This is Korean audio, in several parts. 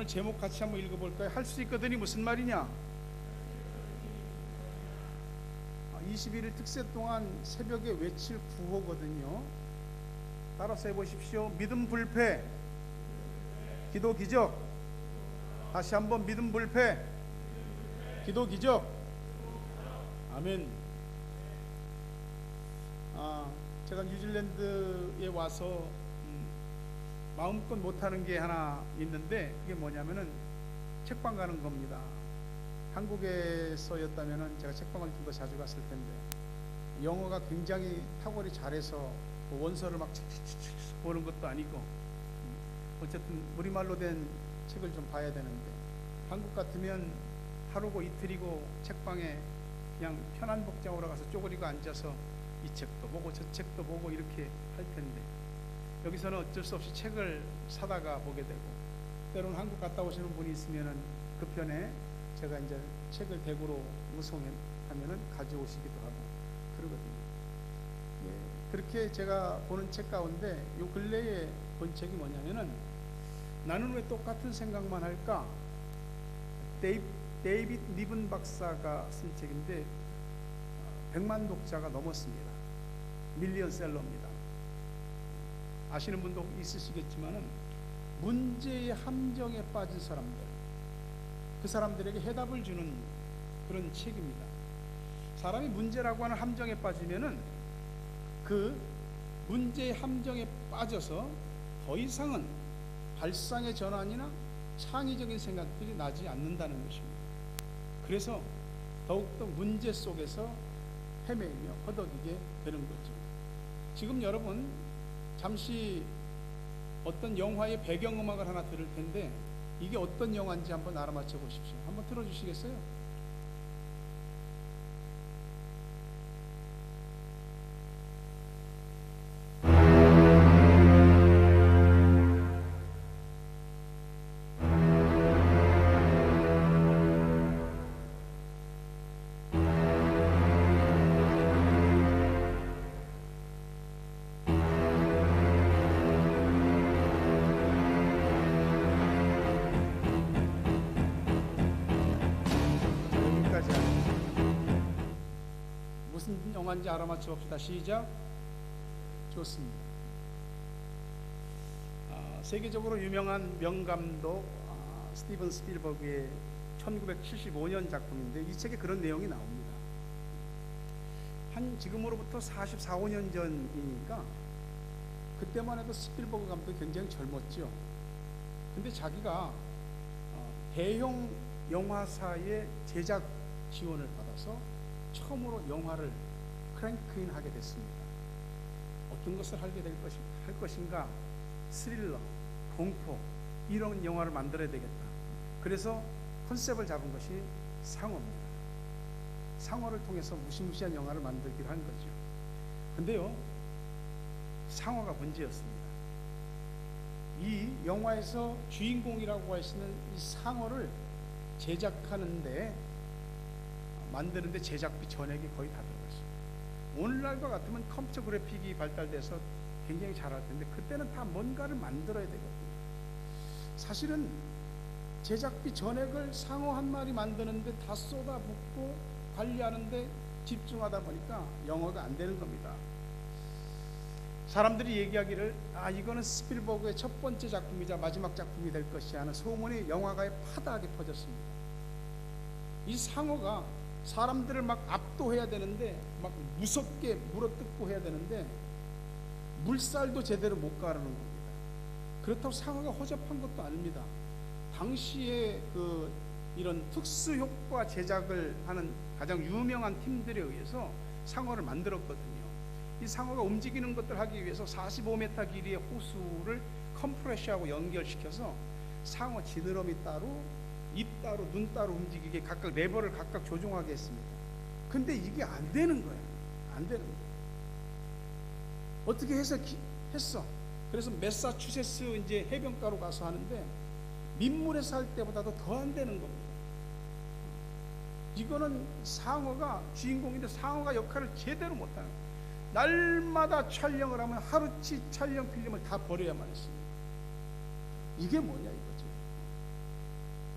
오늘 제목 같이 한번 읽어볼까요? 할 수 있거든이 무슨 말이냐? 21일 특세 동안 새벽에 외칠 구호거든요. 따라서 해보십시오. 믿음 불패, 기도 기적. 다시 한번 믿음 불패, 기도 기적. 아멘. 제가 뉴질랜드에 와서 마음껏 못하는 게 하나 있는데, 그게 뭐냐면은 책방 가는 겁니다. 한국에서였다면은 제가 책방을 좀 더 자주 갔을 텐데, 영어가 굉장히 탁월히 잘해서 뭐 원서를 막 보는 것도 아니고, 어쨌든 우리말로 된 책을 좀 봐야 되는데, 한국 같으면 하루고 이틀이고 책방에 그냥 편한 복장으로 가서 쪼그리고 앉아서 이 책도 보고 저 책도 보고 이렇게 할 텐데, 여기서는 어쩔 수 없이 책을 사다가 보게 되고, 때로는 한국 갔다 오시는 분이 있으면은 그 편에 제가 이제 책을 대구로 운송하면은 가져오시기도 하고 그러거든요. 예, 그렇게 제가 보는 책 가운데 요 근래에 본 책이 뭐냐면은 나는 왜 똑같은 생각만 할까? 데이빗 니븐 박사가 쓴 책인데 100만 독자가 넘었습니다. 밀리언셀러입니다. 아시는 분도 있으시겠지만은 문제의 함정에 빠진 사람들, 그 사람들에게 해답을 주는 그런 책입니다. 사람이 문제라고 하는 함정에 빠지면은 그 문제의 함정에 빠져서 더 이상은 발상의 전환이나 창의적인 생각들이 나지 않는다는 것입니다. 그래서 더욱더 문제 속에서 헤매이며 허덕이게 되는 거죠. 지금 여러분 잠시 어떤 영화의 배경음악을 하나 들을 텐데, 이게 어떤 영화인지 한번 알아맞혀 보십시오. 한번 틀어주시겠어요? 무슨 영화인지 알아맞혀 봅시다. 시작. 좋습니다. 세계적으로 유명한 명감독 스티븐 스필버그의 1975년 작품인데, 이 책에 그런 내용이 나옵니다. 한 지금으로부터 44, 5년 전이니까 그때만 해도 스필버그 감독이 굉장히 젊었죠. 근데 자기가 대형 영화사의 제작 지원을 받아서 처음으로 영화를 크랭크인 하게 됐습니다. 어떤 것을 할 것인가? 스릴러, 공포, 이런 영화를 만들어야 되겠다. 그래서 컨셉을 잡은 것이 상어입니다. 상어를 통해서 무시무시한 영화를 만들기로 한 거죠. 근데요, 상어가 문제였습니다. 이 영화에서 주인공이라고 할 수 있는 이 상어를 제작하는데, 만드는데 제작비 전액이 거의 다 들어갔어요. 오늘날과 같으면 컴퓨터 그래픽이 발달돼서 굉장히 잘할 텐데, 그때는 다 뭔가를 만들어야 되거든요. 사실은 제작비 전액을 상어 한 마리 만드는데 다 쏟아붓고 관리하는데 집중하다 보니까 영어가 안 되는 겁니다. 사람들이 얘기하기를 이거는 스필버그의 첫 번째 작품이자 마지막 작품이 될 것이 하는 소문이 영화가에 파다하게 퍼졌습니다. 이 상어가 사람들을 막 압도해야 되는데, 막 무섭게 물어뜯고 해야 되는데 물살도 제대로 못 가르는 겁니다. 그렇다고 상어가 허접한 것도 아닙니다. 당시에 이런 특수효과 제작을 하는 가장 유명한 팀들에 의해서 상어를 만들었거든요. 이 상어가 움직이는 것들을 하기 위해서 45m 길이의 호수를 컴프레셔하고 연결시켜서 상어 지느러미 따로, 입 따로, 눈 따로 움직이게 각각 레버를 각각 조종하게 했습니다. 근데 이게 안 되는 거예요. 안 되는 거예요. 어떻게 해서 했어. 그래서 매사추세츠 이제 해변가로 가서 하는데 민물에서 할 때보다도 더 안 되는 겁니다. 이거는 상어가 주인공인데 상어가 역할을 제대로 못하는 거예요. 날마다 촬영을 하면 하루치 촬영 필름을 다 버려야만 했습니다. 이게 뭐냐 이거죠.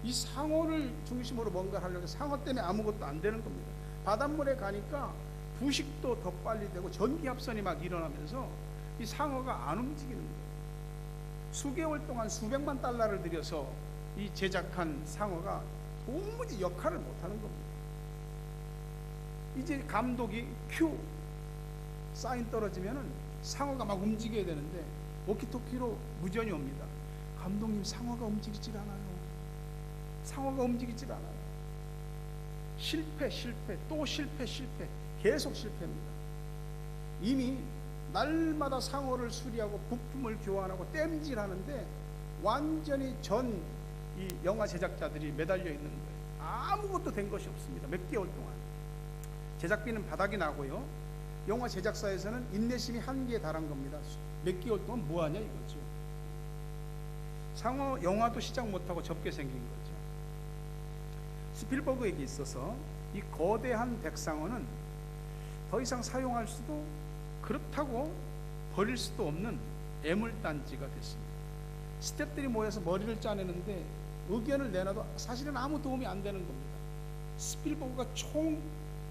이 상어를 중심으로 뭔가 하려고 상어 때문에 아무것도 안 되는 겁니다. 바닷물에 가니까 부식도 더 빨리 되고 전기합선이 막 일어나면서 이 상어가 안 움직이는 거예요. 수개월 동안 수백만 달러를 들여서 이 제작한 상어가 도무지 역할을 못하는 겁니다. 이제 감독이 큐 사인 떨어지면은 상어가 막 움직여야 되는데 워키토키로 무전이 옵니다. 감독님, 상어가 움직이질 않아요. 상어가 움직이질 않아요. 실패, 또 실패, 계속 실패입니다. 이미 날마다 상어를 수리하고 부품을 교환하고 땜질하는데 완전히 전 이 영화 제작자들이 매달려 있는 거예요. 아무것도 된 것이 없습니다. 몇 개월 동안. 제작비는 바닥이 나고요. 영화 제작사에서는 인내심이 한계에 달한 겁니다. 몇 개월 동안 뭐하냐 이거죠. 상어 영화도 시작 못하고 접게 생긴 거죠. 스필버그에게 있어서 이 거대한 백상어는 더 이상 사용할 수도 그렇다고 버릴 수도 없는 애물단지가 됐습니다. 스태프들이 모여서 머리를 짜내는데 의견을 내놔도 사실은 아무 도움이 안 되는 겁니다. 스필버그가 총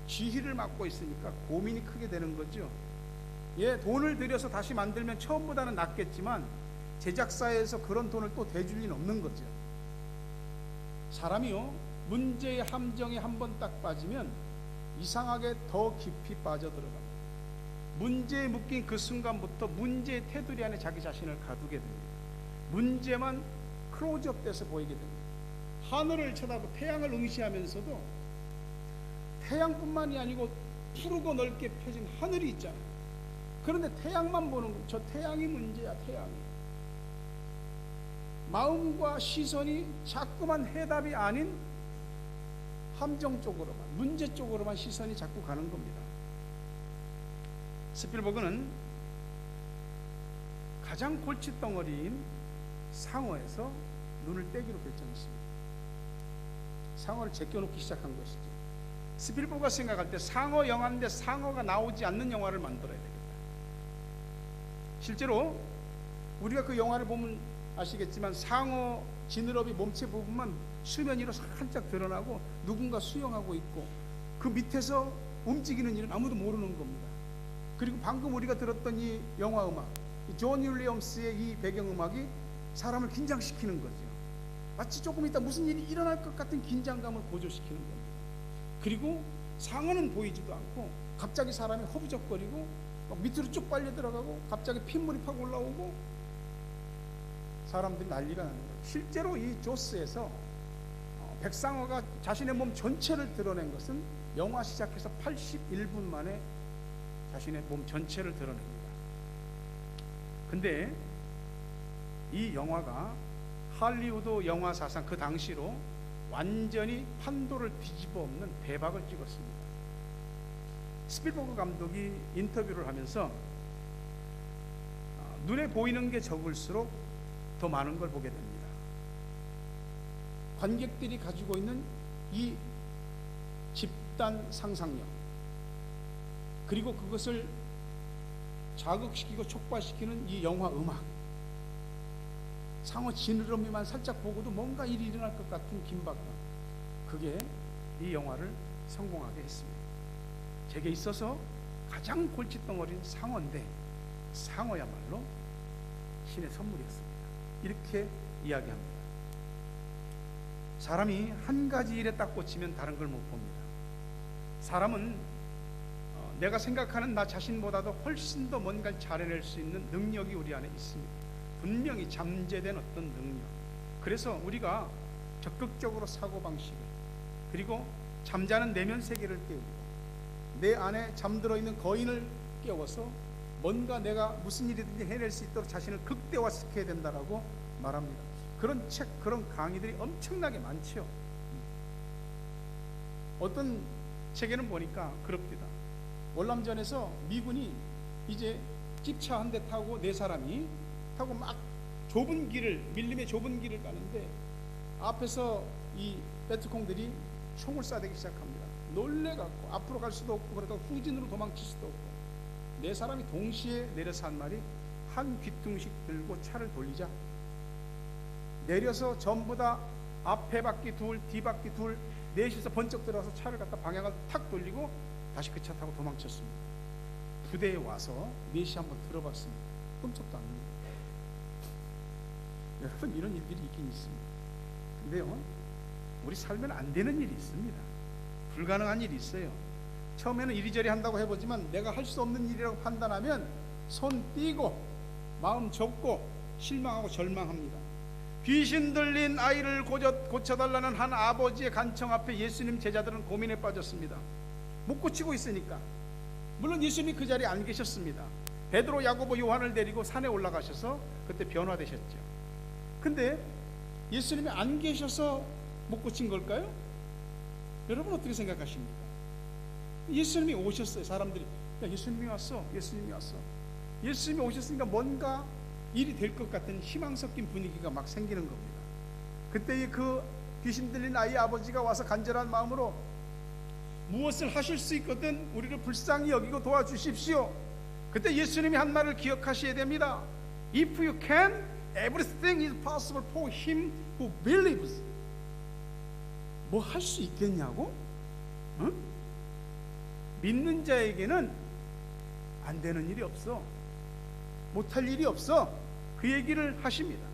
지휘를 맡고 있으니까 고민이 크게 되는 거죠. 예, 돈을 들여서 다시 만들면 처음보다는 낫겠지만 제작사에서 그런 돈을 또 대줄 리는 없는 거죠. 사람이요, 문제의 함정에 한번 딱 빠지면 이상하게 더 깊이 빠져들어갑니다. 문제에 묶인 그 순간부터 문제의 테두리 안에 자기 자신을 가두게 됩니다. 문제만 클로즈업 돼서 보이게 됩니다. 하늘을 쳐다보고 태양을 응시하면서도 태양뿐만이 아니고 푸르고 넓게 펴진 하늘이 있잖아요. 그런데 태양만 보는 거예요. 저 태양이 문제야, 태양이. 마음과 시선이 자꾸만 해답이 아닌 함정 쪽으로만, 문제 쪽으로만 시선이 자꾸 가는 겁니다. 스필버그는 가장 골칫덩어리인 상어에서 눈을 떼기로 결정했습니다. 상어를 제껴놓기 시작한 것이죠. 스필버그가 생각할 때 상어 영화인데 상어가 나오지 않는 영화를 만들어야 되겠다. 실제로 우리가 그 영화를 보면 아시겠지만 상어 지느러미 몸체 부분만 수면 위로 살짝 드러나고 누군가 수영하고 있고 그 밑에서 움직이는 일은 아무도 모르는 겁니다. 그리고 방금 우리가 들었던 이 영화 음악, 존 윌리엄스의 이 배경음악이 사람을 긴장시키는 거죠. 마치 조금 있다 무슨 일이 일어날 것 같은 긴장감을 고조시키는 겁니다. 그리고 상어는 보이지도 않고 갑자기 사람이 허부적거리고 밑으로 쭉 빨려 들어가고 갑자기 핏물이 팍 올라오고 사람들이 난리가 나는 거예요. 실제로 이 조스에서 백상어가 자신의 몸 전체를 드러낸 것은 영화 시작해서 81분 만에 자신의 몸 전체를 드러냅니다. 근데 이 영화가 할리우드 영화 사상 그 당시로 완전히 판도를 뒤집어 엎는 대박을 찍었습니다. 스필버그 감독이 인터뷰를 하면서 눈에 보이는 게 적을수록 더 많은 걸 보게 됩니다. 관객들이 가지고 있는 이 집단 상상력, 그리고 그것을 자극시키고 촉발시키는 이 영화 음악, 상어 지느러미만 살짝 보고도 뭔가 일이 일어날 것 같은 긴박감, 그게 이 영화를 성공하게 했습니다. 제게 있어서 가장 골칫덩어리는 상어인데 상어야말로 신의 선물이었습니다. 이렇게 이야기합니다. 사람이 한 가지 일에 딱 꽂히면 다른 걸 못 봅니다. 사람은 내가 생각하는 나 자신보다도 훨씬 더 뭔가를 잘해낼 수 있는 능력이 우리 안에 있습니다. 분명히 잠재된 어떤 능력. 그래서 우리가 적극적으로 사고방식을, 그리고 잠자는 내면 세계를 깨우고 내 안에 잠들어 있는 거인을 깨워서 뭔가 내가 무슨 일이든지 해낼 수 있도록 자신을 극대화시켜야 된다라고 말합니다. 그런 책, 그런 강의들이 엄청나게 많죠. 어떤 책에는 보니까 그럽니다. 월남전에서 미군이 이제 집차 한 대 타고 네 사람이 타고 막 좁은 길을, 밀림의 좁은 길을 가는데 앞에서 이 베트콩들이 총을 쏴대기 시작합니다. 놀래갖고 앞으로 갈 수도 없고 그러다가 후진으로 도망칠 수도 없고 네 사람이 동시에 내려서 한 말이 한 귀퉁씩 들고 차를 돌리자. 내려서 전부 다 앞에 바퀴 둘, 뒤 바퀴 둘, 넷이서 번쩍 들어가서 차를 갖다 방향을 탁 돌리고 다시 그 차 타고 도망쳤습니다. 부대에 와서 넷이 한번 들어봤습니다. 끔찍도 않습니다. 여러분, 이런 일들이 있긴 있습니다. 근데요, 우리 살면 안 되는 일이 있습니다. 불가능한 일이 있어요. 처음에는 이리저리 한다고 해보지만 내가 할 수 없는 일이라고 판단하면 손 띄고 마음 접고 실망하고 절망합니다. 귀신 들린 아이를 고쳐달라는 한 아버지의 간청 앞에 예수님 제자들은 고민에 빠졌습니다. 못 고치고 있으니까. 물론 예수님이 그 자리에 안 계셨습니다. 베드로, 야고보, 요한을 데리고 산에 올라가셔서 그때 변화되셨죠. 근데 예수님이 안 계셔서 못 고친 걸까요? 여러분 어떻게 생각하십니까? 예수님이 오셨어요. 사람들이 야, 예수님이 왔어. 예수님이 왔어. 예수님이 오셨으니까 뭔가 일이 될 것 같은 희망 섞인 분위기가 막 생기는 겁니다. 그때 그 귀신 들린 아이 아버지가 와서 간절한 마음으로 무엇을 하실 수 있거든 우리를 불쌍히 여기고 도와주십시오. 그때 예수님이 한 말을 기억하셔야 됩니다. If you can, everything is possible for him who believes. 뭐 할 수 있겠냐고? 응? 믿는 자에게는 안 되는 일이 없어. 못할 일이 없어. 그 얘기를 하십니다.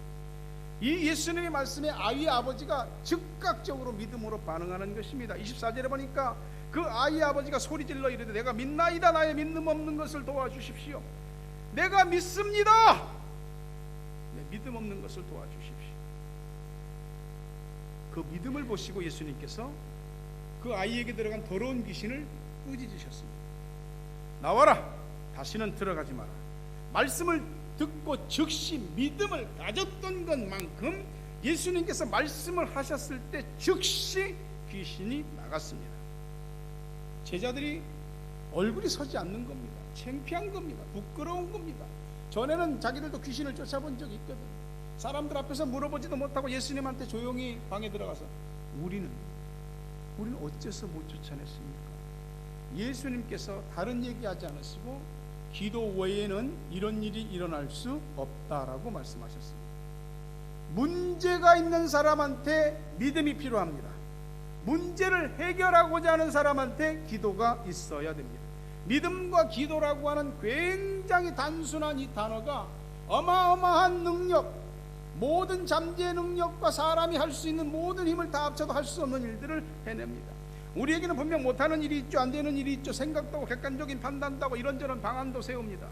이 예수님의 말씀에 아이의 아버지가 즉각적으로 믿음으로 반응하는 것입니다. 24절에 보니까 그 아이의 아버지가 소리질러 이르되 내가 믿나이다. 나의 믿음 없는 것을 도와주십시오. 내가 믿습니다. 내 믿음 없는 것을 도와주십시오. 그 믿음을 보시고 예수님께서 그 아이에게 들어간 더러운 귀신을 꾸짖으셨습니다. 나와라. 다시는 들어가지 마라. 말씀을 듣고 즉시 믿음을 가졌던 것만큼 예수님께서 말씀을 하셨을 때 즉시 귀신이 나갔습니다. 제자들이 얼굴이 서지 않는 겁니다. 창피한 겁니다. 부끄러운 겁니다. 전에는 자기들도 귀신을 쫓아본 적이 있거든요. 사람들 앞에서 물어보지도 못하고 예수님한테 조용히 방에 들어가서 우리는 어째서 못 쫓아냈습니까? 예수님께서 다른 얘기하지 않으시고 기도 외에는 이런 일이 일어날 수 없다라고 말씀하셨습니다. 문제가 있는 사람한테 믿음이 필요합니다. 문제를 해결하고자 하는 사람한테 기도가 있어야 됩니다. 믿음과 기도라고 하는 굉장히 단순한 이 단어가 어마어마한 능력, 모든 잠재의 능력과 사람이 할 수 있는 모든 힘을 다 합쳐도 할 수 없는 일들을 해냅니다. 우리에게는 분명 못하는 일이 있죠. 안 되는 일이 있죠. 생각도 하고 객관적인 판단도 하고 이런저런 방안도 세웁니다.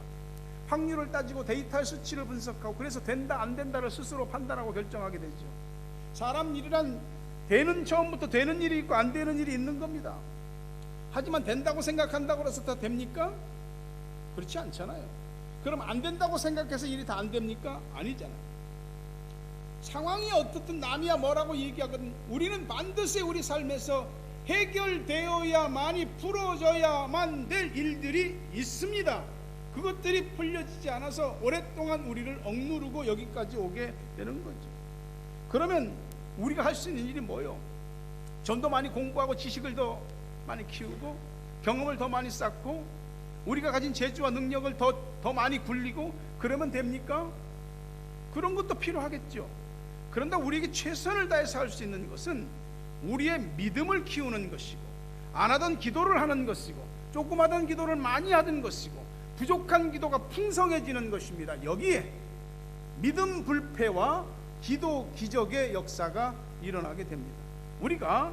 확률을 따지고 데이터의 수치를 분석하고 그래서 된다 안 된다를 스스로 판단하고 결정하게 되죠. 사람 일이란 처음부터 되는 일이 있고 안 되는 일이 있는 겁니다. 하지만 된다고 생각한다고 해서 다 됩니까? 그렇지 않잖아요. 그럼 안 된다고 생각해서 일이 다 안 됩니까? 아니잖아요. 상황이 어떻든 남이야 뭐라고 얘기하거든 우리는 반드시 우리 삶에서 해결되어야만이 풀어져야만 될 일들이 있습니다. 그것들이 풀려지지 않아서 오랫동안 우리를 억누르고 여기까지 오게 되는 거죠. 그러면 우리가 할 수 있는 일이 뭐예요? 좀 더 많이 공부하고 지식을 더 많이 키우고 경험을 더 많이 쌓고 우리가 가진 재주와 능력을 더 많이 굴리고 그러면 됩니까? 그런 것도 필요하겠죠. 그런데 우리에게 최선을 다해서 할 수 있는 것은 우리의 믿음을 키우는 것이고 안 하던 기도를 하는 것이고 조금 하던 기도를 많이 하는 것이고 부족한 기도가 풍성해지는 것입니다. 여기에 믿음 불패와 기도 기적의 역사가 일어나게 됩니다. 우리가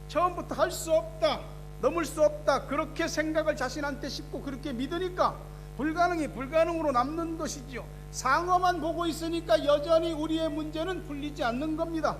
처음부터 할 수 없다, 넘을 수 없다 그렇게 생각을 자신한테 싣고 그렇게 믿으니까 불가능이 불가능으로 남는 것이죠. 상어만 보고 있으니까 여전히 우리의 문제는 풀리지 않는 겁니다.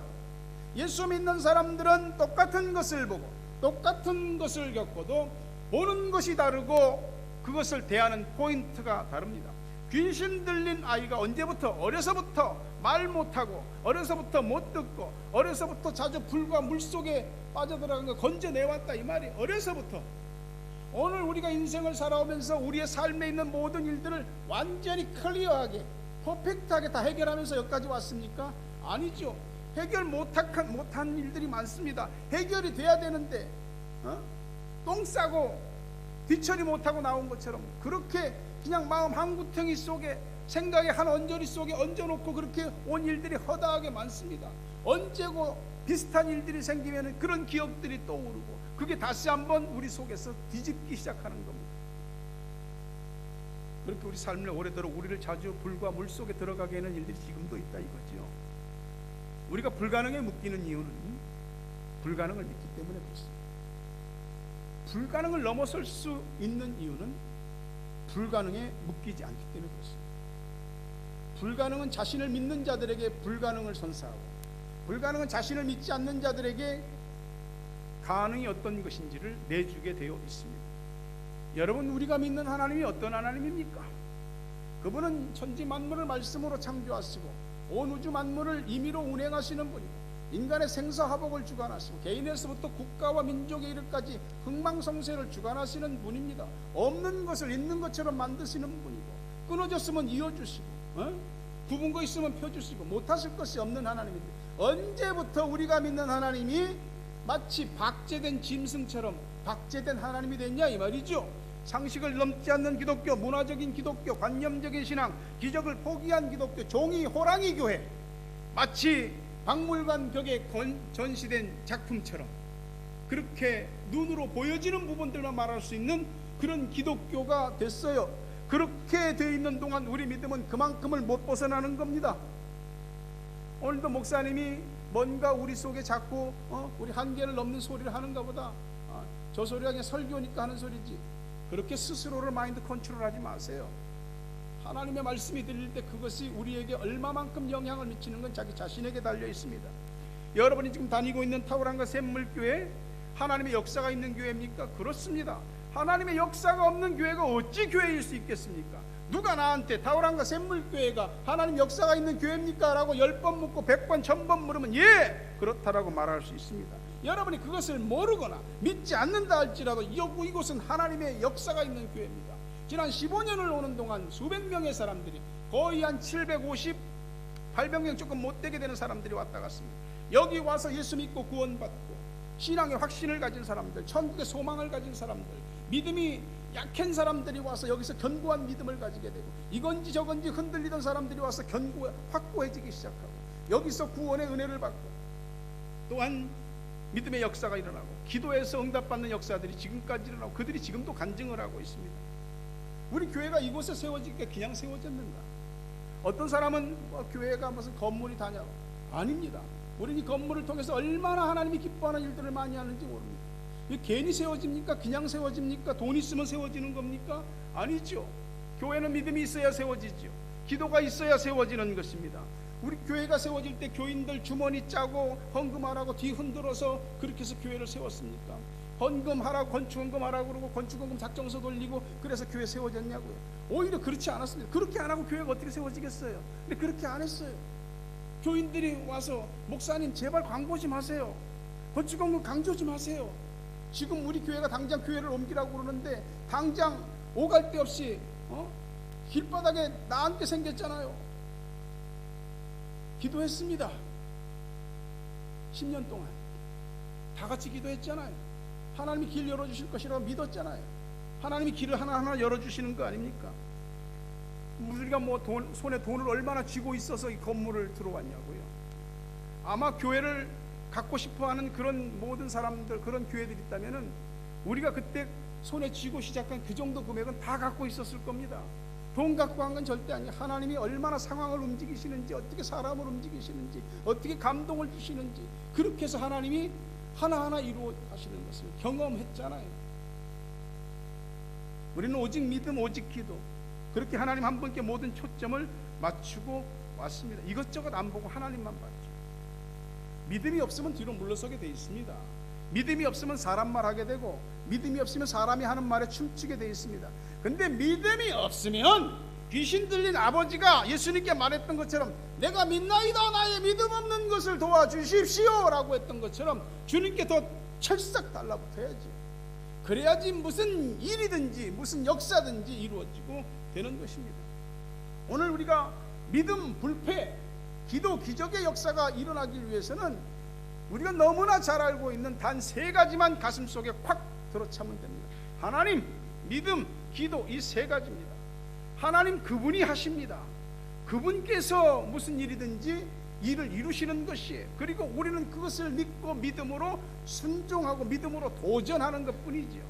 예수 믿는 사람들은 똑같은 것을 보고 똑같은 것을 겪어도 보는 것이 다르고 그것을 대하는 포인트가 다릅니다. 귀신 들린 아이가 언제부터? 어려서부터 말 못하고 어려서부터 못 듣고 어려서부터 자주 불과 물속에 빠져들어간 거 건져내왔다 이 말이 어려서부터. 오늘 우리가 인생을 살아오면서 우리의 삶에 있는 모든 일들을 완전히 클리어하게 퍼펙트하게 다 해결하면서 여기까지 왔습니까? 아니죠. 해결 못한 일들이 많습니다. 해결이 돼야 되는데 똥 싸고 뒤처리 못하고 나온 것처럼 그렇게 그냥 마음 한 구덩이 속에 생각의 한 언저리 속에 얹어놓고 그렇게 온 일들이 허다하게 많습니다. 언제고 비슷한 일들이 생기면 그런 기억들이 떠오르고 그게 다시 한번 우리 속에서 뒤집기 시작하는 겁니다. 그렇게 우리 삶을 오래도록 우리를 자주 불과 물 속에 들어가게 하는 일들이 지금도 있다 이거죠. 우리가 불가능에 묶이는 이유는 불가능을 믿기 때문에 그렇습니다. 불가능을 넘어설 수 있는 이유는 불가능에 묶이지 않기 때문에 그렇습니다. 불가능은 자신을 믿는 자들에게 불가능을 선사하고, 불가능은 자신을 믿지 않는 자들에게 가능이 어떤 것인지를 내주게 되어 있습니다. 여러분, 우리가 믿는 하나님이 어떤 하나님입니까? 그분은 천지 만물을 말씀으로 창조하시고 온 우주 만물을 임의로 운행하시는 분이고, 인간의 생사화복을 주관하시고 개인에서부터 국가와 민족에 이르기까지 흥망성쇠를 주관하시는 분입니다. 없는 것을 있는 것처럼 만드시는 분이고, 끊어졌으면 이어주시고, 굽은 거 있으면 펴주시고, 못하실 것이 없는 하나님인데, 언제부터 우리가 믿는 하나님이 마치 박제된 짐승처럼 박제된 하나님이 됐냐 이 말이죠. 상식을 넘지 않는 기독교, 문화적인 기독교, 관념적인 신앙, 기적을 포기한 기독교, 종이 호랑이 교회, 마치 박물관 벽에 전시된 작품처럼 그렇게 눈으로 보여지는 부분들만 말할 수 있는 그런 기독교가 됐어요. 그렇게 되어 있는 동안 우리 믿음은 그만큼을 못 벗어나는 겁니다. 오늘도 목사님이 뭔가 우리 속에 자꾸 우리 한계를 넘는 소리를 하는가 보다, 저 소리가 그냥 설교니까 하는 소리지, 그렇게 스스로를 마인드 컨트롤하지 마세요. 하나님의 말씀이 들릴 때 그것이 우리에게 얼마만큼 영향을 미치는 건 자기 자신에게 달려 있습니다. 여러분이 지금 다니고 있는 타우랑과 샘물교회, 하나님의 역사가 있는 교회입니까? 그렇습니다. 하나님의 역사가 없는 교회가 어찌 교회일 수 있겠습니까? 누가 나한테 타우랑과 샘물교회가 하나님 역사가 있는 교회입니까? 라고 10번 묻고 100번 1000번 물으면 예! 그렇다라고 말할 수 있습니다. 여러분이 그것을 모르거나 믿지 않는다 할지라도 이곳은 하나님의 역사가 있는 교회입니다. 지난 15년을 오는 동안 수백 명의 사람들이, 거의 한 750, 800명 조금 못되게 되는 사람들이 왔다 갔습니다. 여기 와서 예수 믿고 구원받고 신앙의 확신을 가진 사람들, 천국의 소망을 가진 사람들, 믿음이 약한 사람들이 와서 여기서 견고한 믿음을 가지게 되고, 이건지 저건지 흔들리던 사람들이 와서 확고해지기 시작하고, 여기서 구원의 은혜를 받고, 또한 믿음의 역사가 일어나고, 기도에서 응답받는 역사들이 지금까지 일어나고, 그들이 지금도 간증을 하고 있습니다. 우리 교회가 이곳에 세워지게 그냥 세워졌는가? 어떤 사람은 교회가 무슨 건물이 다냐고. 아닙니다. 우리는 이 건물을 통해서 얼마나 하나님이 기뻐하는 일들을 많이 하는지 모릅니다. 이게 괜히 세워집니까? 그냥 세워집니까? 돈 있으면 세워지는 겁니까? 아니죠. 교회는 믿음이 있어야 세워지죠. 기도가 있어야 세워지는 것입니다. 우리 교회가 세워질 때 교인들 주머니 짜고 헌금하라고 뒤 흔들어서 그렇게 해서 교회를 세웠습니까? 헌금하라고, 건축헌금하라고 그러고 건축헌금 작정서 돌리고 그래서 교회 세워졌냐고요. 오히려 그렇지 않았습니다. 그렇게 안 하고 교회가 어떻게 세워지겠어요? 근데 그렇게 안 했어요. 교인들이 와서 목사님 제발 광고 좀 하세요. 건축헌금 강조 좀 하세요. 지금 우리 교회가 당장 교회를 옮기라고 그러는데 당장 오갈 데 없이 길바닥에 나앉게 생겼잖아요. 기도했습니다. 10년 동안 다 같이 기도했잖아요. 하나님이 길 열어주실 것이라고 믿었잖아요. 하나님이 길을 하나하나 열어주시는 거 아닙니까? 우리가 손에 돈을 얼마나 쥐고 있어서 이 건물을 들어왔냐고요. 아마 교회를 갖고 싶어하는 그런 모든 사람들, 그런 교회들이 있다면은 우리가 그때 손에 쥐고 시작한 그 정도 금액은 다 갖고 있었을 겁니다. 돈 갖고 한 건 절대 아니에요. 하나님이 얼마나 상황을 움직이시는지, 어떻게 사람을 움직이시는지, 어떻게 감동을 주시는지, 그렇게 해서 하나님이 하나하나 이루어 가시는 것을 경험했잖아요. 우리는 오직 믿음, 오직 기도, 그렇게 하나님 한 분께 모든 초점을 맞추고 왔습니다. 이것저것 안 보고 하나님만 봤죠. 믿음이 없으면 뒤로 물러서게 돼 있습니다. 믿음이 없으면 사람 말하게 되고, 믿음이 없으면 사람이 하는 말에 춤추게 돼 있습니다. 근데 믿음이 없으면 귀신 들린 아버지가 예수님께 말했던 것처럼 내가 믿나이다 나의 믿음 없는 것을 도와주십시오 라고 했던 것처럼 주님께 더 철썩 달라붙어야지. 그래야지 무슨 일이든지 무슨 역사든지 이루어지고 되는 것입니다. 오늘 우리가 믿음, 불패, 기도, 기적의 역사가 일어나기 위해서는 우리가 너무나 잘 알고 있는 단 3가지만 가슴속에 콱 들어차면 됩니다. 하나님, 믿음, 기도, 이 3가지입니다. 하나님 그분이 하십니다. 그분께서 무슨 일이든지 일을 이루시는 것이에요. 그리고 우리는 그것을 믿고 믿음으로 순종하고 믿음으로 도전하는 것뿐이지요.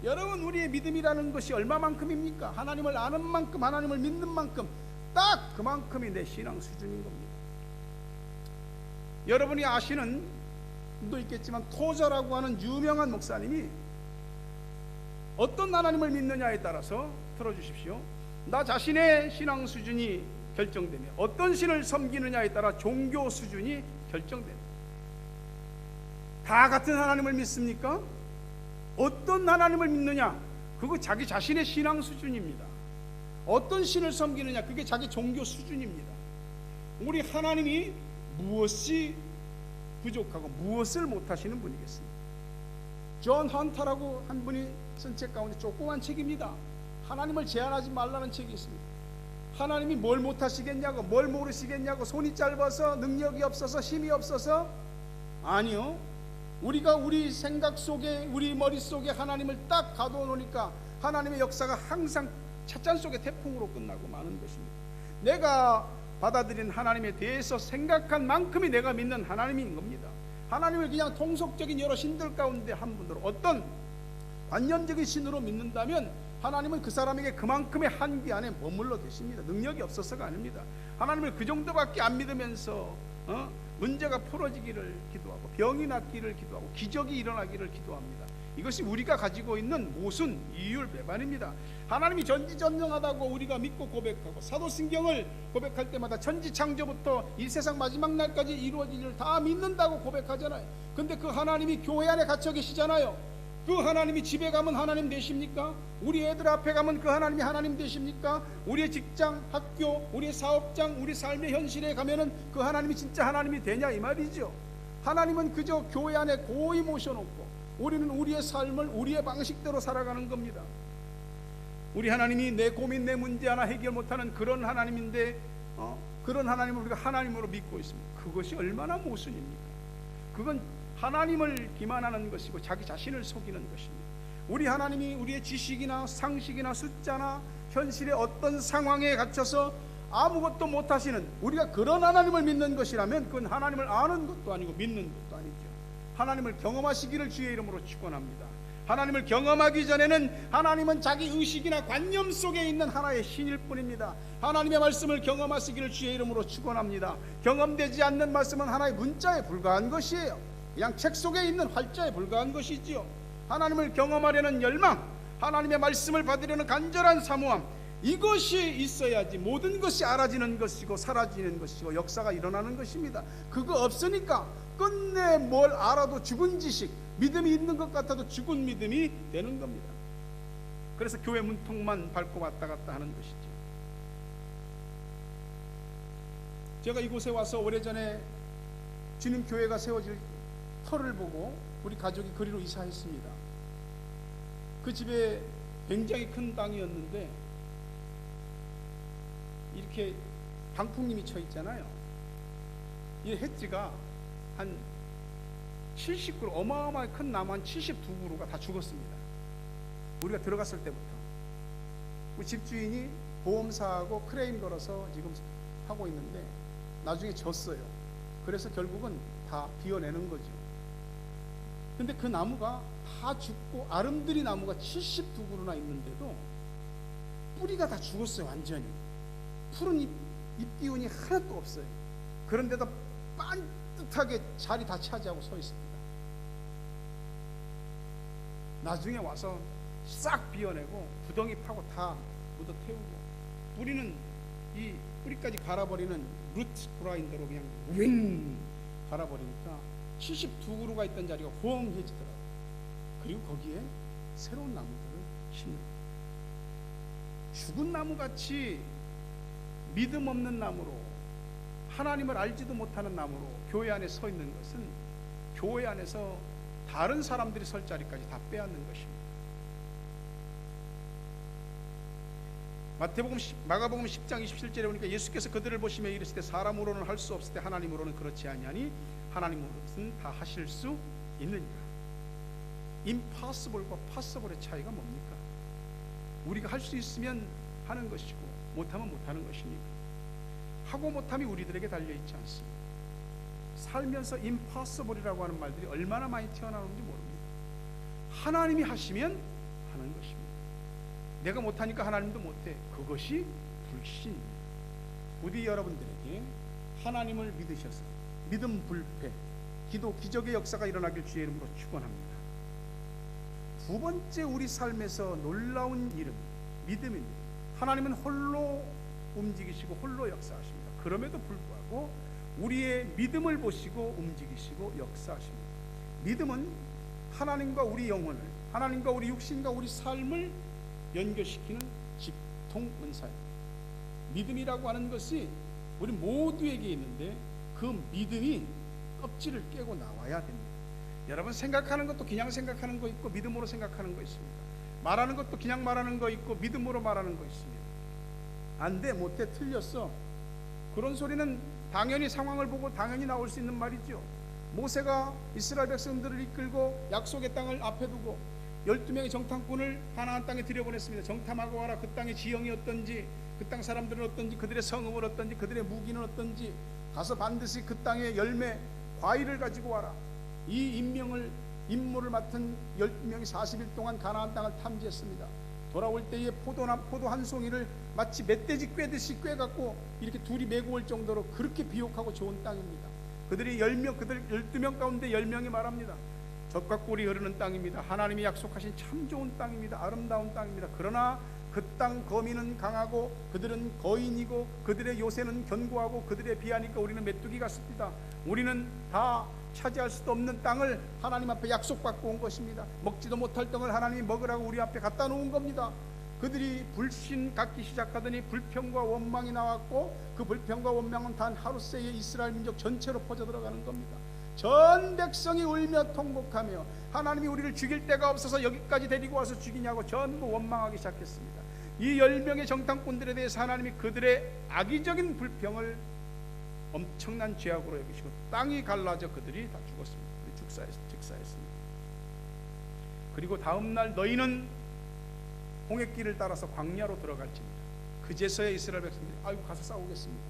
여러분, 우리의 믿음이라는 것이 얼마만큼입니까? 하나님을 아는 만큼, 하나님을 믿는 만큼, 딱 그만큼이 내 신앙 수준인 겁니다. 여러분이 아시는 분도 있겠지만 토저라고 하는 유명한 목사님이 어떤 하나님을 믿느냐에 따라서 들어주십시오. 나 자신의 신앙 수준이 결정되며 어떤 신을 섬기느냐에 따라 종교 수준이 결정됩니다. 다 같은 하나님을 믿습니까? 어떤 하나님을 믿느냐, 그거 자기 자신의 신앙 수준입니다. 어떤 신을 섬기느냐, 그게 자기 종교 수준입니다. 우리 하나님이 무엇이 부족하고 무엇을 못하시는 분이겠습니까? 존 헌터라고 한 분이 쓴 책 가운데 조그만 책입니다. 하나님을 제한하지 말라는 책이 있습니다. 하나님이 뭘 못하시겠냐고, 뭘 모르시겠냐고, 손이 짧아서, 능력이 없어서, 힘이 없어서? 아니요. 우리가 우리 생각 속에, 우리 머릿속에 하나님을 딱 가둬 놓으니까 하나님의 역사가 항상 찻잔 속의 태풍으로 끝나고 마는 것입니다. 내가 받아들인 하나님에 대해서 생각한 만큼이 내가 믿는 하나님인 겁니다. 하나님을 그냥 통속적인 여러 신들 가운데 한 분으로, 어떤 관념적인 신으로 믿는다면 하나님은 그 사람에게 그만큼의 한계 안에 머물러 계십니다. 능력이 없어서가 아닙니다. 하나님을 그 정도밖에 안 믿으면서 문제가 풀어지기를 기도하고, 병이 낫기를 기도하고, 기적이 일어나기를 기도합니다. 이것이 우리가 가지고 있는 모순, 이율배반입니다. 하나님이 전지전능하다고 우리가 믿고 고백하고, 사도신경을 고백할 때마다 천지창조부터 이 세상 마지막 날까지 이루어질 일을 다 믿는다고 고백하잖아요. 근데 그 하나님이 교회 안에 갇혀 계시잖아요. 그 하나님이 집에 가면 하나님 되십니까? 우리 애들 앞에 가면 그 하나님이 하나님 되십니까? 우리의 직장, 학교, 우리의 사업장, 우리 삶의 현실에 가면은 그 하나님이 진짜 하나님이 되냐, 이 말이죠. 하나님은 그저 교회 안에 고이 모셔놓고 우리는 우리의 삶을 우리의 방식대로 살아가는 겁니다. 우리 하나님이 내 고민, 내 문제 하나 해결 못하는 그런 하나님인데 그런 하나님을 우리가 하나님으로 믿고 있습니다. 그것이 얼마나 모순입니까? 그건 하나님을 기만하는 것이고 자기 자신을 속이는 것입니다. 우리 하나님이 우리의 지식이나 상식이나 숫자나 현실의 어떤 상황에 갇혀서 아무것도 못하시는, 우리가 그런 하나님을 믿는 것이라면 그건 하나님을 아는 것도 아니고 믿는 것도 아니죠. 하나님을 경험하시기를 주의 이름으로 축원합니다. 하나님을 경험하기 전에는 하나님은 자기 의식이나 관념 속에 있는 하나의 신일 뿐입니다. 하나님의 말씀을 경험하시기를 주의 이름으로 축원합니다. 경험되지 않는 말씀은 하나의 문자에 불과한 것이에요. 그냥 책 속에 있는 활자에 불과한 것이지요. 하나님을 경험하려는 열망, 하나님의 말씀을 받으려는 간절한 사모함, 이것이 있어야지 모든 것이 알아지는 것이고 사라지는 것이고 역사가 일어나는 것입니다. 그거 없으니까 끝내 뭘 알아도 죽은 지식, 믿음이 있는 것 같아도 죽은 믿음이 되는 겁니다. 그래서 교회 문턱만 밟고 왔다 갔다 하는 것이죠. 제가 이곳에 와서 오래전에 주님 교회가 세워질 터를 보고 우리 가족이 그리로 이사했습니다. 그 집에 굉장히 큰 땅이었는데 이렇게 방풍님이 쳐 있잖아요. 이 햇지가 한 70그루, 어마어마하게 큰 나무 한 72그루가 다 죽었습니다. 우리가 들어갔을 때부터. 우리 집주인이 보험사하고 크레인 걸어서 지금 하고 있는데 나중에 졌어요. 그래서 결국은 다 비워내는 거죠. 근데 그 나무가 다 죽고 아름드리 나무가 72그루나 있는데도 뿌리가 다 죽었어요. 완전히 푸른 잎기운이 하나도 없어요. 그런데도 반듯하게 자리 다 차지하고 서 있습니다. 나중에 와서 싹 비워내고 구덩이 파고 다 묻어 태우고, 뿌리는 이 뿌리까지 갈아버리는 루트 그라인더로 그냥 윙 갈아버리니까 72그루가 있던 자리가 호응해지더라고요. 그리고 거기에 새로운 나무들을 심는 거예요. 죽은 나무같이 믿음 없는 나무로, 하나님을 알지도 못하는 나무로 교회 안에 서 있는 것은 교회 안에서 다른 사람들이 설 자리까지 다 빼앗는 것입니다. 마가복음 10장 27절에 보니까 예수께서 그들을 보시며 이르시되 사람으로는 할 수 없을 때 하나님으로는 그렇지 아니하니 하나님으로는 다 하실 수 있느니라. impossible과 possible의 차이가 뭡니까? 우리가 할 수 있으면 하는 것이고 못하면 못하는 것이니까. 하고 못함이 우리들에게 달려있지 않습니다. 살면서 impossible이라고 하는 말들이 얼마나 많이 튀어나오는지 모릅니다. 하나님이 하시면 하는 것입니다. 내가 못하니까 하나님도 못해. 그것이 불신입니다. 부디 여러분들에게 하나님을 믿으셔서 믿음 불패, 기도 기적의 역사가 일어나길 주의 이름으로 축원합니다. 두 번째 우리 삶에서 놀라운 이름, 믿음입니다. 하나님은 홀로 움직이시고 홀로 역사하십니다. 그럼에도 불구하고 우리의 믿음을 보시고 움직이시고 역사하십니다. 믿음은 하나님과 우리 영혼을, 하나님과 우리 육신과 우리 삶을 연결시키는 직통 은사입니다. 믿음이라고 하는 것이 우리 모두에게 있는데 그 믿음이 껍질을 깨고 나와야 됩니다. 여러분, 생각하는 것도 그냥 생각하는 거 있고 믿음으로 생각하는 거 있습니다. 말하는 것도 그냥 말하는 거 있고 믿음으로 말하는 거 있습니다. 안 돼, 못해, 틀렸어, 그런 소리는 당연히 상황을 보고 당연히 나올 수 있는 말이죠. 모세가 이스라엘 백성들을 이끌고 약속의 땅을 앞에 두고 12명의 정탐꾼을 가나안 땅에 들여보냈습니다. 정탐하고 와라. 그 땅의 지형이 어떤지, 그 땅 사람들은 어떤지, 그들의 성읍은 어떤지, 그들의 무기는 어떤지, 가서 반드시 그 땅의 열매, 과일을 가지고 와라. 이 임무를 맡은 12명이 40일 동안 가나안 땅을 탐지했습니다. 돌아올 때에 포도 한 송이를 마치 멧돼지 꿰듯이 꿰갖고 이렇게 둘이 메고 올 정도로 그렇게 비옥하고 좋은 땅입니다. 그들 12명 가운데 10명이 말합니다. 젖과 꿀이 흐르는 땅입니다. 하나님이 약속하신 참 좋은 땅입니다. 아름다운 땅입니다. 그러나 그 땅 거민은 강하고 그들은 거인이고 그들의 요새는 견고하고 그들에 비하니까 우리는 메뚜기 같습니다. 우리는 다 차지할 수도 없는 땅을 하나님 앞에 약속받고 온 것입니다. 먹지도 못할 땅을 하나님이 먹으라고 우리 앞에 갖다 놓은 겁니다. 그들이 불신 갖기 시작하더니 불평과 원망이 나왔고 그 불평과 원망은 단 하루 새에 이스라엘 민족 전체로 퍼져 들어가는 겁니다. 전 백성이 울며 통곡하며 하나님이 우리를 죽일 데가 없어서 여기까지 데리고 와서 죽이냐고 전부 원망하기 시작했습니다. 이 10명의 정탐꾼들에 대해서 하나님이 그들의 악의적인 불평을 엄청난 죄악으로 여기시고 땅이 갈라져 그들이 다 죽었습니다. 즉사했습니다. 그리고 다음 날 너희는 홍해길을 따라서 광야로 들어갈지니라. 그제서야 이스라엘 백성들이 아이고 가서 싸우겠습니다.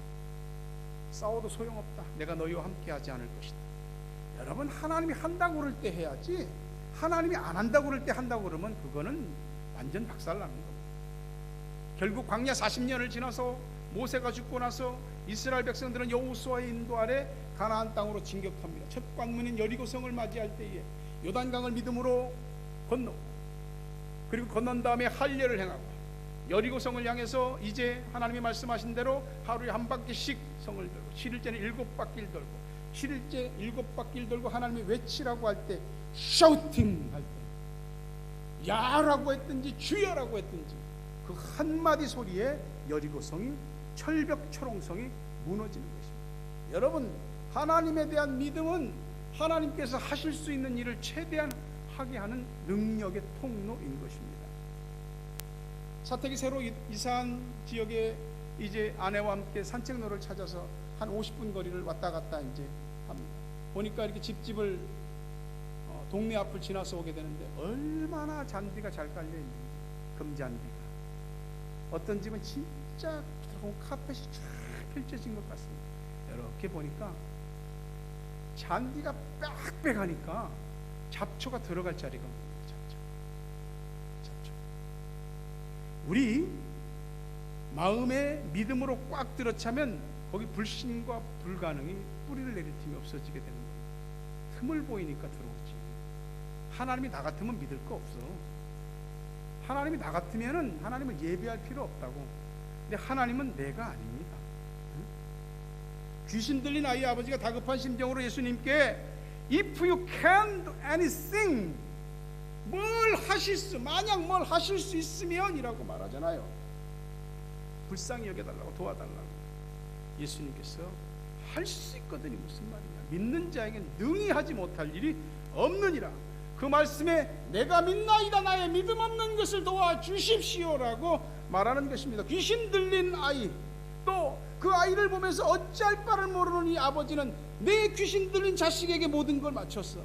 싸워도 소용없다. 내가 너희와 함께하지 않을 것이다. 여러분, 하나님이 한다고 그럴 때 해야지, 하나님이 안 한다고 그럴 때 한다고 그러면 그거는 완전 박살나는 겁니다. 결국 광야 40년을 지나서 모세가 죽고 나서 이스라엘 백성들은 여호수아의 인도 아래 가나안 땅으로 진격합니다. 첫 관문인 여리고성을 맞이할 때에 요단강을 믿음으로 건너고, 그리고 건넌 다음에 할례를 행하고 여리고성을 향해서 이제 하나님이 말씀하신 대로 하루에 한 바퀴씩 성을 돌고 7일째는 7바퀴를 돌고 7일째 7바퀴를 돌고 하나님이 외치라고 할 때 샤우팅 할 때 야라고 했든지 주여라고 했든지 그 한마디 소리에 여리고성이 철벽 초롱성이 무너지는 것입니다. 여러분, 하나님에 대한 믿음은 하나님께서 하실 수 있는 일을 최대한 하게 하는 능력의 통로인 것입니다. 사택이 새로 이사한 지역에 이제 아내와 함께 산책로를 찾아서 한 50분 거리를 왔다 갔다 이제 합니다. 보니까 이렇게 집집을 동네 앞을 지나서 오게 되는데 얼마나 잔디가 잘 깔려 있는지, 금잔디가. 어떤 집은 진짜 카펫이 쫙 펼쳐진 것 같습니다. 이렇게 보니까 잔디가 빽빽하니까 잡초가 들어갈 자리가 없는 잡초. 우리 마음에 믿음으로 꽉 들어차면 거기 불신과 불가능이 뿌리를 내릴 틈이 없어지게 되는 거예요. 틈을 보이니까 들어오지. 하나님이 나 같으면 믿을 거 없어. 하나님이 나 같으면은 하나님을 예배할 필요 없다고. 근데 하나님은 내가 아닙니다. 귀신 들린 아이 아버지가 다급한 심정으로 예수님께 If you can do anything, 만약 뭘 하실 수 있으면 이라고 말하잖아요. 불쌍히 여겨달라고, 도와달라고. 예수님께서 할 수 있거든요. 무슨 말이냐, 믿는 자에겐 능히 하지 못할 일이 없느니라. 그 말씀에 내가 믿나이다, 나의 믿음 없는 것을 도와주십시오라고 말하는 것입니다. 귀신 들린 아이, 또 그 아이를 보면서 어찌할 바를 모르는 이 아버지는 내 귀신 들린 자식에게 모든 걸 맞췄어.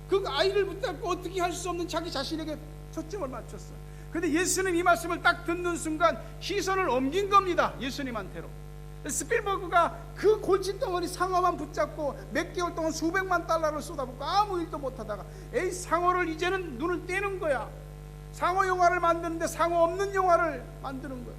그 아이를 붙잡고 어떻게 할 수 없는 자기 자신에게 초점을 맞췄어. 그런데 예수님 이 말씀을 딱 듣는 순간 시선을 옮긴 겁니다. 예수님한테로. 스필버그가 그 골칫덩어리 상어만 붙잡고 몇 개월 동안 수백만 달러를 쏟아붓고 아무 일도 못하다가 에이, 상어를 이제는 눈을 떼는 거야. 상어 영화를 만드는데 상어 없는 영화를 만드는 거야.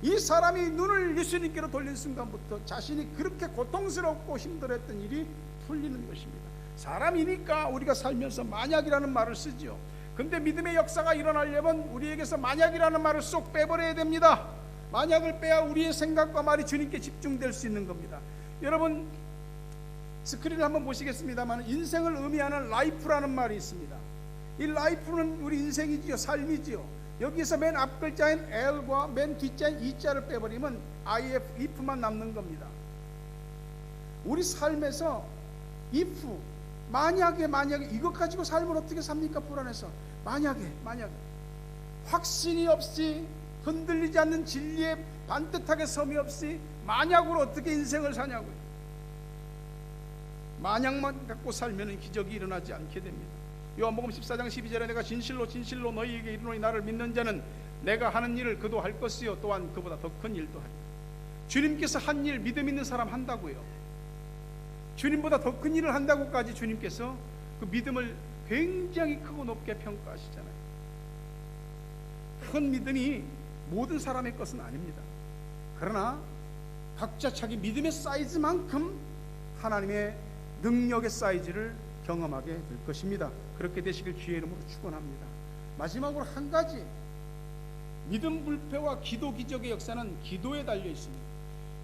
이 사람이 눈을 예수님께로 돌린 순간부터 자신이 그렇게 고통스럽고 힘들었던 일이 풀리는 것입니다. 사람이니까 우리가 살면서 만약이라는 말을 쓰죠. 근데 믿음의 역사가 일어나려면 우리에게서 만약이라는 말을 쏙 빼버려야 됩니다. 만약을 빼야 우리의 생각과 말이 주님께 집중될 수 있는 겁니다. 여러분, 스크린을 한번 보시겠습니다만 인생을 의미하는 라이프라는 말이 있습니다. 이 라이프는 우리 인생이지요, 삶이지요. 여기서 맨 앞 글자인 L과 맨 뒷자인 E자를 빼버리면 IF, if만 남는 겁니다. 우리 삶에서 if, 만약에 이것 가지고 삶을 어떻게 삽니까? 불안해서 만약에 확신이 없이 흔들리지 않는 진리에 반듯하게 섬이 없이 만약으로 어떻게 인생을 사냐고요. 만약만 갖고 살면 기적이 일어나지 않게 됩니다. 요한복음 14장 12절에 내가 진실로 너희에게 이르노니 나를 믿는 자는 내가 하는 일을 그도 할 것이요 또한 그보다 더 큰 일도 하리라. 주님께서 한 일 믿음 있는 사람 한다고요. 주님보다 더 큰 일을 한다고까지 주님께서 그 믿음을 굉장히 크고 높게 평가하시잖아요. 큰 믿음이 모든 사람의 것은 아닙니다. 그러나 각자 자기 믿음의 사이즈만큼 하나님의 능력의 사이즈를 경험하게 될 것입니다. 그렇게 되시길 주의 이름으로 축원합니다. 마지막으로 한 가지, 믿음 불패와 기도 기적의 역사는 기도에 달려 있습니다.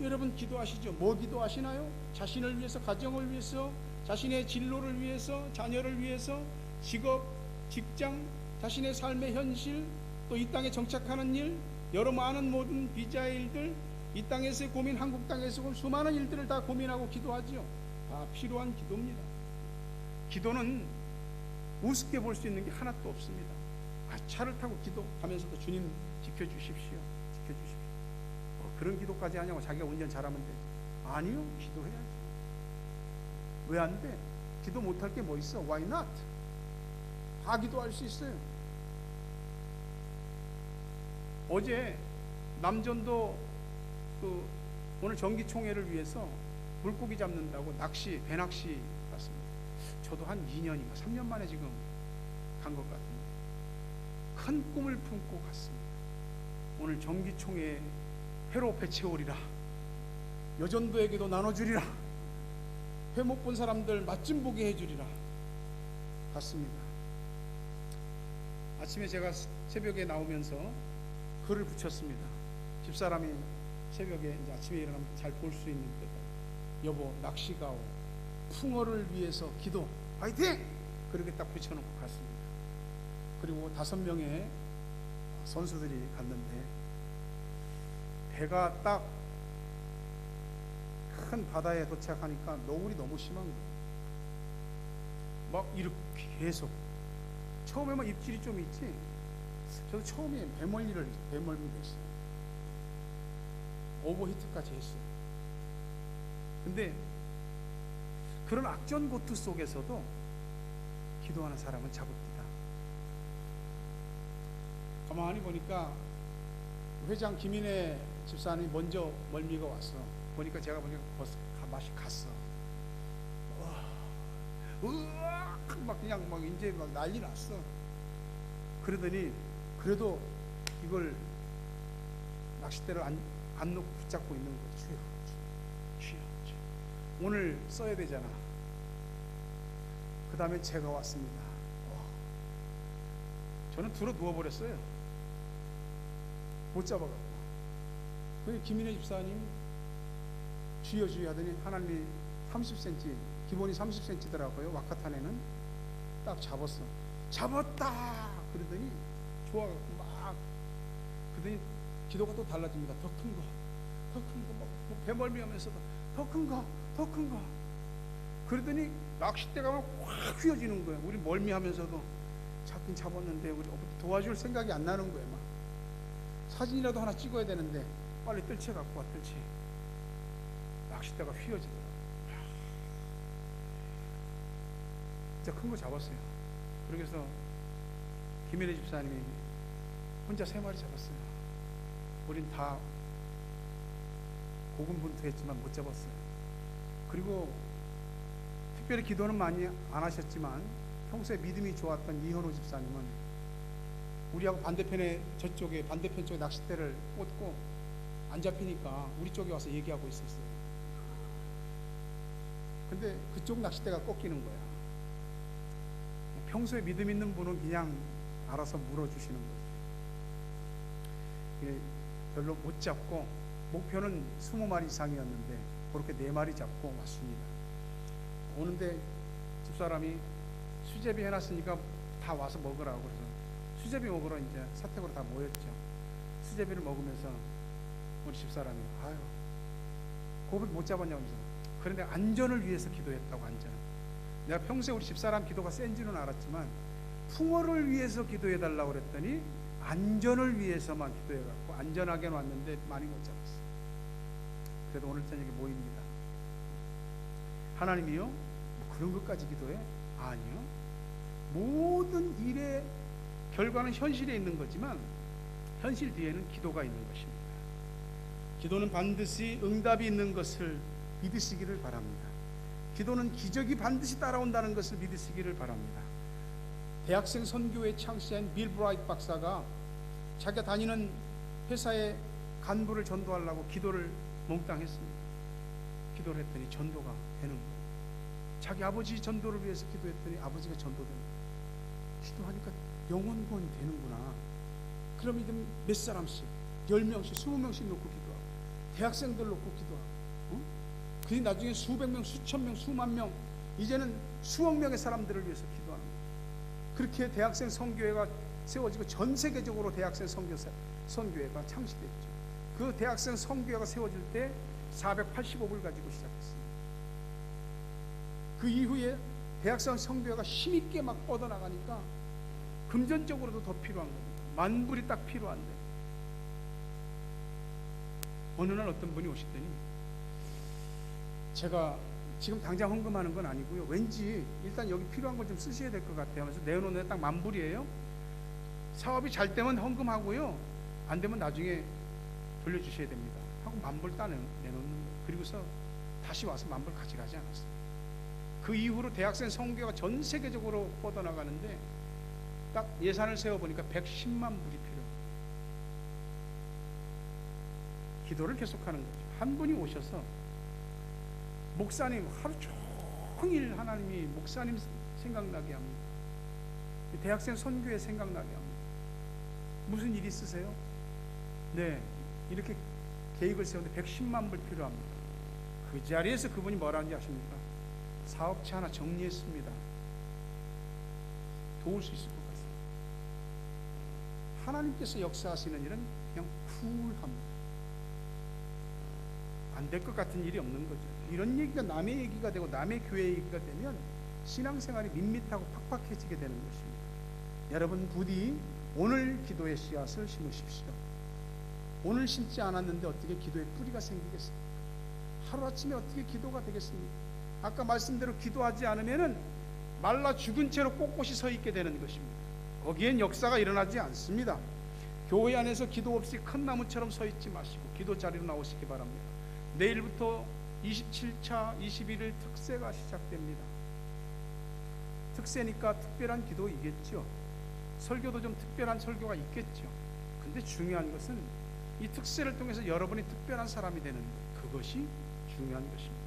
여러분 기도하시죠? 뭐 기도하시나요? 자신을 위해서, 가정을 위해서, 자신의 진로를 위해서, 자녀를 위해서, 직업, 직장, 자신의 삶의 현실, 또 이 땅에 정착하는 일, 여러 많은 모든 비자의 일들, 이 땅에서의 고민, 한국 땅에서 수많은 일들을 다 고민하고 기도하지요. 다 필요한 기도입니다. 기도는 우습게 볼 수 있는 게 하나도 없습니다. 차를 타고 기도하면서도 주님 지켜주십시오. 그런 기도까지 하냐고 자기가 운전 잘하면 돼. 아니요, 기도해야지. 왜 안 돼? 기도 못할 게 뭐 있어? Why not? 다 기도할 수 있어요. 어제 남전도 오늘 정기총회를 위해서 물고기 잡는다고 배낚시 갔습니다. 저도 한 2년인가 3년 만에 지금 간 것 같은데 큰 꿈을 품고 갔습니다. 오늘 정기총회에 회로 배 채우리라, 여전도에게도 나눠주리라, 회 못 본 사람들 맛 좀 보게 해주리라 갔습니다. 아침에 제가 새벽에 나오면서 글을 붙였습니다. 집사람이 새벽에 이제 아침에 일어나면 잘 볼 수 있는 때가, 여보 낚시가오, 풍어를 위해서 기도, 화이팅! 그렇게 딱 붙여놓고 갔습니다. 그리고 5명의 선수들이 갔는데 배가 딱 큰 바다에 도착하니까 노을이 너무 심한 거예요. 막 이렇게 계속, 처음에만 입질이 좀 있지, 저도 처음에 배멀미를 했어요. 오버히트까지 했어요. 근데 그런 악전고투 속에서도 기도하는 사람은 잡읍니다. 가만히 보니까 회장 김인혜 집사님이 먼저 멀미가 왔어. 보니까 제가 벌써 맛이 갔어. 막 그냥 막 이제 막 난리 났어. 그러더니 그래도 이걸 낚싯대를 안 놓고 붙잡고 있는 거예요. 주여. 오늘 써야 되잖아. 그 다음에 제가 왔습니다. 저는 들어 누워버렸어요. 못 잡아갖고. 그 김인혜 집사님 주여 하더니 하나님이 30cm, 기본이 30cm더라고요. 와카탄에는 딱 잡았어. 잡았다! 그러더니 좋아갖고 막, 그러더니 기도가 또 달라집니다. 더 큰 거, 뭐 배멀미 하면서도 더 큰 거. 그러더니 낚싯대가 막 확 휘어지는 거예요. 우리 멀미하면서도 잡긴 잡았는데 우리 도와줄 생각이 안 나는 거예요. 막 사진이라도 하나 찍어야 되는데 빨리 뜰채 갖고 와. 뜰채. 낚싯대가 휘어지더라고요. 진짜 큰 거 잡았어요. 그래서 김일혜 집사님이 혼자 3마리 잡았어요. 우린 다 고군분투했지만 못 잡았어요. 그리고 특별히 기도는 많이 안 하셨지만 평소에 믿음이 좋았던 이현호 집사님은 우리하고 반대편에 저쪽에 반대편 쪽에 낚싯대를 꽂고 안 잡히니까 우리 쪽에 와서 얘기하고 있었어요. 근데 그쪽 낚싯대가 꺾이는 거야. 평소에 믿음 있는 분은 그냥 알아서 물어주시는 거죠. 별로 못 잡고 목표는 20마리 이상이었는데 그렇게 4마리 잡고 왔습니다. 오는데 집사람이 수제비 해놨으니까 다 와서 먹으라고 그래서 수제비 먹으러 이제 사택으로 다 모였죠. 수제비를 먹으면서 우리 집사람이 아유 고기 못 잡았냐면서 그런데 안전을 위해서 기도했다고. 안전. 내가 평소에 우리 집사람 기도가 센지는 알았지만 풍어를 위해서 기도해달라고 그랬더니 안전을 위해서만 기도해갖고 안전하게 놨는데 많이 못 잡았어요. 그래도 오늘 저녁에 모입니다. 하나님이요? 뭐 그런 것까지 기도해? 아니요. 모든 일의 결과는 현실에 있는 거지만 현실 뒤에는 기도가 있는 것입니다. 기도는 반드시 응답이 있는 것을 믿으시기를 바랍니다. 기도는 기적이 반드시 따라온다는 것을 믿으시기를 바랍니다. 대학생 선교회 창시한 빌 브라이트 박사가 자기가 다니는 회사의 간부를 전도하려고 기도를 몽땅 했습니다. 기도를 했더니 전도가 되는 거예요. 자기 아버지 전도를 위해서 기도했더니 아버지가 전도되는 거예요. 기도하니까 영혼 구원이 되는구나. 그럼 이제 몇 사람씩 10명씩 20명씩 놓고 기도하고 대학생들 놓고 기도하고 그게 나중에 수백 명, 수천 명, 수만 명, 이제는 수억 명의 사람들을 위해서 기도하는 거예요. 그렇게 대학생 선교회가 세워지고 전 세계적으로 대학생 선교회가 창시됐죠. 그 대학생 선교회가 세워질 때 485불 가지고 시작했습니다. 그 이후에 대학생 선교회가 힘있게 막 뻗어나가니까 금전적으로도 더 필요한 겁니다. 10,000불이 딱 필요한데 어느 날 어떤 분이 오시더니 제가 지금 당장 헌금하는 건 아니고요. 왠지 일단 여기 필요한 걸 좀 쓰셔야 될 것 같아요. 그래서 내어놓는 딱 10,000불이에요. 사업이 잘 되면 헌금하고요. 안 되면 나중에 돌려주셔야 됩니다. 하고 10,000불 딱 내놓는 거예요. 그리고서 다시 와서 10,000불 가져가지 않았습니다. 그 이후로 대학생 선교가 전 세계적으로 뻗어나가는데 딱 예산을 세워보니까 110만 불이 필요해요. 기도를 계속하는 거죠. 한 분이 오셔서 목사님 하루 종일 하나님이 목사님 생각나게 합니다. 대학생 선교회 생각나게 합니다. 무슨 일 있으세요? 네, 이렇게 계획을 세우는데 110만 불 필요합니다. 그 자리에서 그분이 뭐라는지 아십니까? 사업체 하나 정리했습니다. 도울 수 있을 것 같습니다. 하나님께서 역사하시는 일은 그냥 쿨합니다. 안 될 것 같은 일이 없는 거죠. 이런 얘기가 남의 얘기가 되고 남의 교회 얘기가 되면 신앙생활이 밋밋하고 팍팍해지게 되는 것입니다. 여러분 부디 오늘 기도의 씨앗을 심으십시오. 오늘 심지 않았는데 어떻게 기도의 뿌리가 생기겠습니까? 하루아침에 어떻게 기도가 되겠습니까? 아까 말씀대로 기도하지 않으면 말라 죽은 채로 꼿꼿이 서 있게 되는 것입니다. 거기엔 역사가 일어나지 않습니다. 교회 안에서 기도 없이 큰 나무처럼 서 있지 마시고 기도 자리로 나오시기 바랍니다. 내일부터 27차 21일 특세가 시작됩니다. 특세니까 특별한 기도이겠죠. 설교도 좀 특별한 설교가 있겠죠. 근데 중요한 것은 이 특세를 통해서 여러분이 특별한 사람이 되는 것, 그것이 중요한 것입니다.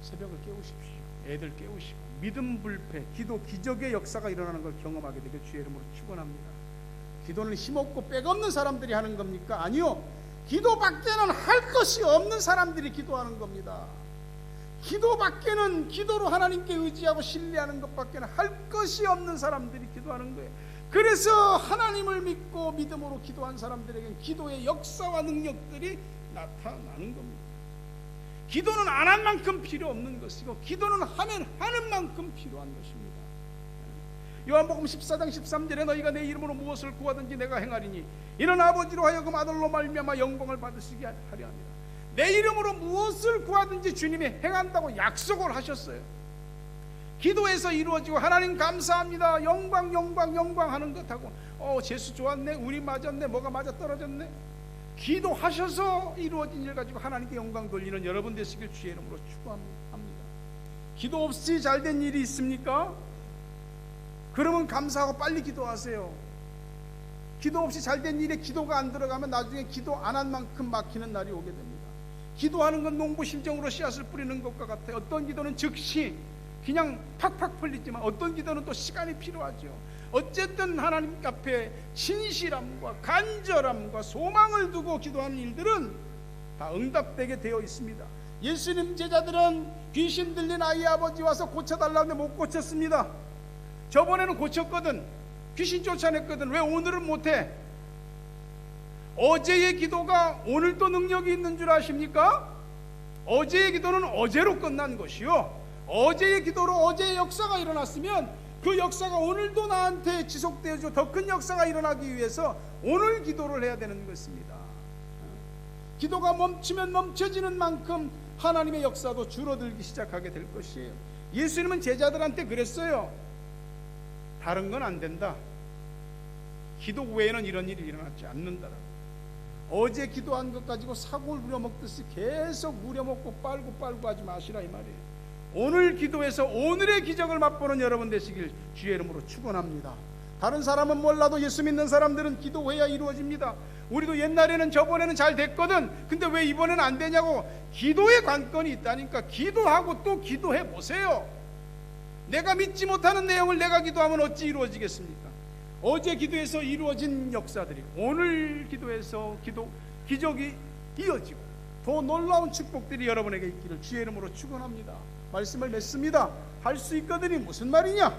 새벽을 깨우십시오. 애들 깨우시고 믿음 불패, 기도 기적의 역사가 일어나는 걸 경험하게 되길 주의 이름으로 축원합니다. 기도는 힘없고 빽없는 사람들이 하는 겁니까? 아니요. 기도밖에는 할 것이 없는 사람들이 기도하는 겁니다. 기도밖에는 기도로 하나님께 의지하고 신뢰하는 것밖에는 할 것이 없는 사람들이 기도하는 거예요. 그래서 하나님을 믿고 믿음으로 기도한 사람들에게는 기도의 역사와 능력들이 나타나는 겁니다. 기도는 안 한 만큼 필요 없는 것이고 기도는 하면 하는 만큼 필요한 것입니다. 요한복음 14장 13절에 너희가 내 이름으로 무엇을 구하든지 내가 행하리니 이는 아버지로 하여금 아들로 말미암아 영광을 받으시게 하려 합니다. 내 이름으로 무엇을 구하든지 주님이 행한다고 약속을 하셨어요. 기도에서 이루어지고 하나님 감사합니다 영광 영광 영광 하는 것하고 재수 좋았네 운이 맞았네 뭐가 맞아 떨어졌네 기도하셔서 이루어진 일 가지고 하나님께 영광 돌리는 여러분 되시길 주의 이름으로 축원합니다. 기도 없이 잘된 일이 있습니까? 그러면 감사하고 빨리 기도하세요. 기도 없이 잘된 일에 기도가 안 들어가면 나중에 기도 안 한 만큼 막히는 날이 오게 됩니다. 기도하는 건 농부심정으로 씨앗을 뿌리는 것과 같아요. 어떤 기도는 즉시 그냥 팍팍 풀리지만 어떤 기도는 또 시간이 필요하죠. 어쨌든 하나님 앞에 신실함과 간절함과 소망을 두고 기도하는 일들은 다 응답되게 되어 있습니다. 예수님 제자들은 귀신 들린 아이 아버지 와서 고쳐달라는데 못 고쳤습니다. 저번에는 고쳤거든. 귀신 쫓아냈거든. 왜 오늘은 못해? 어제의 기도가 오늘도 능력이 있는 줄 아십니까? 어제의 기도는 어제로 끝난 것이요, 어제의 기도로 어제의 역사가 일어났으면 그 역사가 오늘도 나한테 지속되어지고 더 큰 역사가 일어나기 위해서 오늘 기도를 해야 되는 것입니다. 기도가 멈추면 멈춰지는 만큼 하나님의 역사도 줄어들기 시작하게 될 것이에요. 예수님은 제자들한테 그랬어요. 다른 건 안 된다. 기도 외에는 이런 일이 일어나지 않는다라고. 어제 기도한 것 가지고 사골 우려먹듯이 계속 우려먹고 빨고 하지 마시라 이 말이에요. 오늘 기도해서 오늘의 기적을 맛보는 여러분 되시길 주의 이름으로 축원합니다. 다른 사람은 몰라도 예수 믿는 사람들은 기도해야 이루어집니다. 우리도 옛날에는 저번에는 잘 됐거든. 근데 왜 이번에는 안 되냐고. 기도의 관건이 있다니까. 기도하고 또 기도해 보세요. 내가 믿지 못하는 내용을 내가 기도하면 어찌 이루어지겠습니까? 어제 기도해서 이루어진 역사들이 오늘 기도해서 기적이 이어지고 더 놀라운 축복들이 여러분에게 있기를 주의 이름으로 축원합니다. 말씀을 맺습니다. 할 수 있거든이 무슨 말이냐?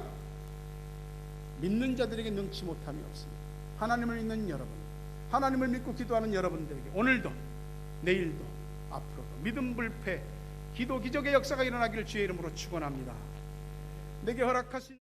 믿는 자들에게 능치 못함이 없습니다. 하나님을 믿는 여러분, 하나님을 믿고 기도하는 여러분들에게 오늘도 내일도 앞으로도 믿음 불패 기도 기적의 역사가 일어나기를 주의 이름으로 축원합니다. 내게 허락하신